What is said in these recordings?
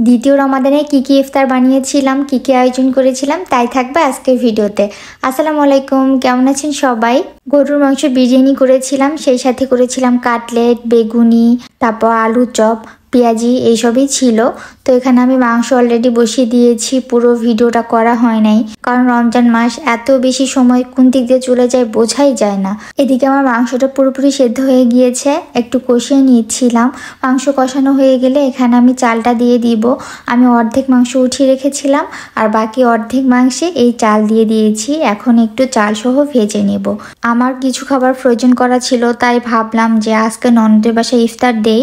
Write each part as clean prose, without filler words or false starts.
দ্বিতীয় রমাদানে কি ইফতার বানিয়েছিলাম, কি আয়োজন করেছিলাম তাই থাকবে আজকের ভিডিওতে। আসসালামু আলাইকুম, কেমন আছেন সবাই? গরুর মাংস বিরিয়ানি করেছিলাম, সেই সাথে করেছিলাম কাটলেট, বেগুনি, তারপর আলু চপ, পেঁয়াজি এইসবই ছিল। তো এখানে আমি মাংস অলরেডি বসিয়ে দিয়েছি, পুরো ভিডিওটা করা হয় নাই কারণ রমজান মাস এত বেশি সময় কোন দিক দিয়ে চলে যায় বোঝাই যায় না। এদিকে আমার মাংসটা পুরোপুরি সেদ্ধ হয়ে গিয়েছে, একটু কষিয়ে নিচ্ছিলাম। মাংস কষানো হয়ে গেলে এখানে আমি চালটা দিয়ে দিব। আমি অর্ধেক মাংস উঠিয়ে রেখেছিলাম আর বাকি অর্ধেক মাংসে এই চাল দিয়ে দিয়েছি। এখন একটু চাল সহ ভেজে নেব। আমার কিছু খাবার প্রয়োজন করা ছিল, তাই ভাবলাম যে আজকে ননদের বাসায় ইফতার দেই,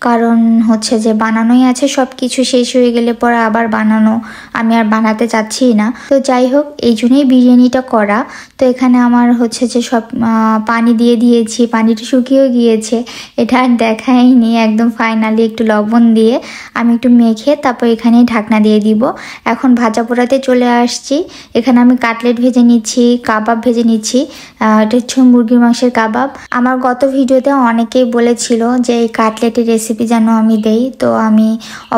কারণ হচ্ছে যে বানানোই আছে, সব কিছু শেষ হয়ে গেলে পরে আবার বানানো আমি আর বানাতে চাচ্ছি না। তো যাই হোক, এই জন্যই বিরিয়ানিটা করা। তো এখানে আমার হচ্ছে যে সব পানি দিয়ে দিয়েছি, পানিটা শুকিয়েও গিয়েছে, এটা আর দেখাইনি। একদম ফাইনালি একটু লবণ দিয়ে আমি একটু মেখে তারপর এখানে ঢাকনা দিয়ে দিব। এখন ভাজা পোড়াতে চলে আসছি। এখানে আমি কাটলেট ভেজে নিচ্ছি, কাবাব ভেজে নিচ্ছি। এটা হচ্ছে মুরগির মাংসের কাবাব। আমার গত ভিডিওতে অনেকেই বলেছিল যে এই কাটলেটের রেসিপি যেন আমি দেই, তো আমি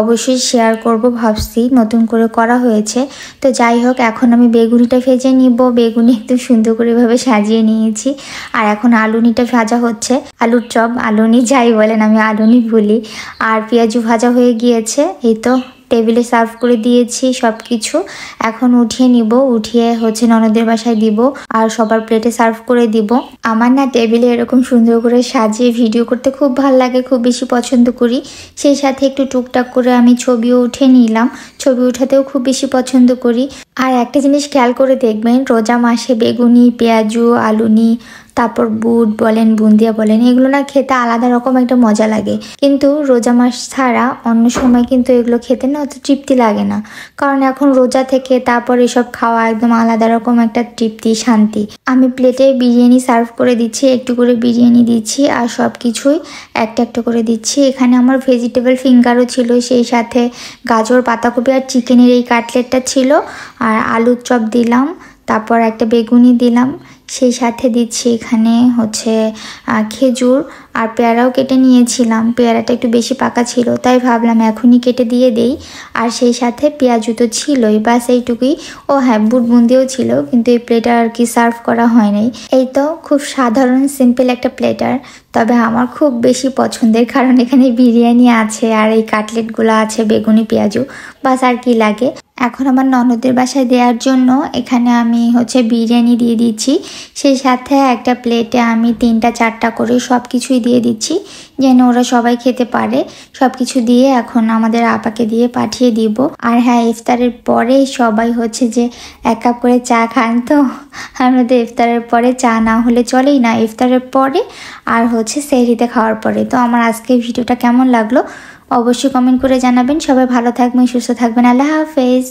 অবশ্যই শেয়ার করব ভাবছি, নতুন করে করা হয়েছে। তো যাই হোক, এখন আমি বেগুনিটা ভেজে নিব। বেগুনি একদম সুন্দর করে ভাবে সাজিয়ে নিয়েছি। আর এখন আলুনিটা ভাজা হচ্ছে, আলুর চপ, আলুনি যাই বলেন, আমি আলুনি বলি। আর পেঁয়াজু ভাজা হয়ে গিয়েছে, এই তো টেবিলে সার্ভ করে দিয়েছি সব কিছু। এখন উঠিয়ে নিব, উঠিয়ে হচ্ছে ননদের বাসায় দিব আর সবার প্লেটে সার্ভ করে দিব। আমার না টেবিলে এরকম সুন্দর করে সাজিয়ে ভিডিও করতে খুব ভালো লাগে, খুব বেশি পছন্দ করি। সেই সাথে একটু টুকটাক করে আমি ছবিও উঠে নিলাম, ছবি উঠাতেও খুব বেশি পছন্দ করি। আর একটা জিনিস খেয়াল করে দেখবেন, রোজা মাসে বেগুনি, পেঁয়াজু, আলুনি, তারপর বুট বলেন, বুন্দিয়া বলেন, এগুলো না খেতে আলাদা রকম একটা মজা লাগে। কিন্তু রোজা মাস ছাড়া অন্য সময় কিন্তু এগুলো খেতে না অত তৃপ্তি লাগে না, কারণ এখন রোজা থেকে তারপর এসব খাওয়া একদম আলাদা রকম একটা তৃপ্তি, শান্তি। আমি প্লেটে বিরিয়ানি সার্ভ করে দিচ্ছি, একটু করে বিরিয়ানি দিচ্ছি আর সব কিছুই একটা একটা করে দিচ্ছি। এখানে আমার ভেজিটেবল ফিঙ্গারও ছিল, সেই সাথে গাজর, পাতাকপি আর চিকেনের এই কাটলেটটা ছিল। আর আলুর চপ দিলাম, তারপর একটা বেগুনি দিলাম, সেই সাথে দিচ্ছি এখানে হচ্ছে খেজুর আর পেয়ারাও কেটে নিয়েছিলাম। পেয়ারাটা একটু বেশি পাকা ছিল, তাই ভাবলাম এখনই কেটে দিয়ে দেই। আর সেই সাথে পেঁয়াজু তো ছিলই, বাস এইটুকুই। ও হ্যাঁ, বুট বুন্দিও ছিল, কিন্তু এই প্লেটার আর কি সার্ভ করা হয় নাই। এই তো খুব সাধারণ সিম্পল একটা প্লেটার, তবে আমার খুব বেশি পছন্দের, কারণ এখানে বিরিয়ানি আছে আর এই কাটলেটগুলো আছে, বেগুনি, পেঁয়াজু, বাস আর কি লাগে। এখন আমার ননদের বাসায় দেওয়ার জন্য এখানে আমি হচ্ছে বিরিয়ানি দিয়ে দিচ্ছি, সেই সাথে একটা প্লেটে আমি 3-4টা করে সব কিছুই দিয়ে দিচ্ছি, যেন ওরা সবাই খেতে পারে। সব কিছু দিয়ে এখন আমাদের আপাকে দিয়ে পাঠিয়ে দিব। আর হ্যাঁ, ইফতারের পরে সবাই হচ্ছে যে 1 কাপ করে চা খান, তো আমাদের ইফতারের পরে চা না হলে চলেই না, ইফতারের পরে আর হচ্ছে সেহরিতে খাওয়ার পরে। তো আমার আজকের ভিডিওটা কেমন লাগলো অবশ্যই কমেন্ট করে জানাবেন। সবাই ভালো থাকবেন, সুস্থ থাকবেন। আল্লাহ হাফেজ।